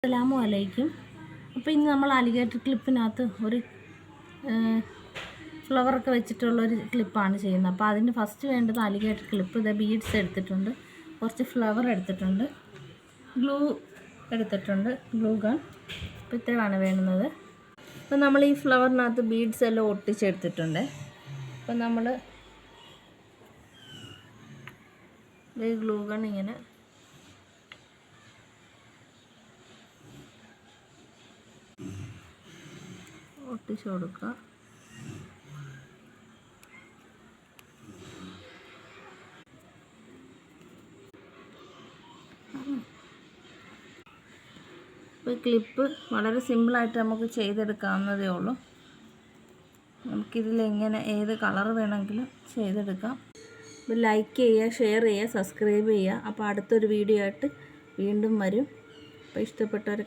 അസ്സലാമു അലൈക്കും. അപ്പോൾ ഇന്ന് നമ്മൾ അലിഗേറ്റർ ക്ലിപ്പിനകത്ത് ഒരു ഫ്ലവറൊക്കെ വെച്ചിട്ടുള്ളൊരു ക്ലിപ്പാണ് ചെയ്യുന്നത്. അപ്പോൾ അതിന് ഫസ്റ്റ് വേണ്ടത് അലിഗേറ്റർ ക്ലിപ്പ്. ഇത് ബീഡ്സ് എടുത്തിട്ടുണ്ട്, കുറച്ച് ഫ്ലവർ എടുത്തിട്ടുണ്ട്, ഗ്ലൂ എടുത്തിട്ടുണ്ട്, ഗ്ലൂ ഗൺ. അപ്പോൾ ഇത്രയാണ് വേണ്ടുന്നത്. അപ്പോൾ നമ്മൾ ഈ ഫ്ലവറിനകത്ത് ബീഡ്സ് എല്ലാം ഒട്ടിച്ചെടുത്തിട്ടുണ്ട്. അപ്പോൾ നമ്മൾ ഈ ഗ്ലൂ ഗൺ ഇങ്ങനെ ഒട്ടിച്ചു കൊടുക്കുക. ഇപ്പോൾ ക്ലിപ്പ് വളരെ സിമ്പിളായിട്ട് നമുക്ക് ചെയ്തെടുക്കാവുന്നതേ ഉള്ളൂ. നമുക്കിതിലെങ്ങനെ ഏത് കളർ വേണമെങ്കിലും ചെയ്തെടുക്കാം. അപ്പോൾ ലൈക്ക് ചെയ്യുക, ഷെയർ ചെയ്യുക, സബ്സ്ക്രൈബ് ചെയ്യുക. അപ്പോൾ അടുത്തൊരു വീഡിയോ ആയിട്ട് വീണ്ടും വരും. അപ്പോൾ ഇഷ്ടപ്പെട്ടവർ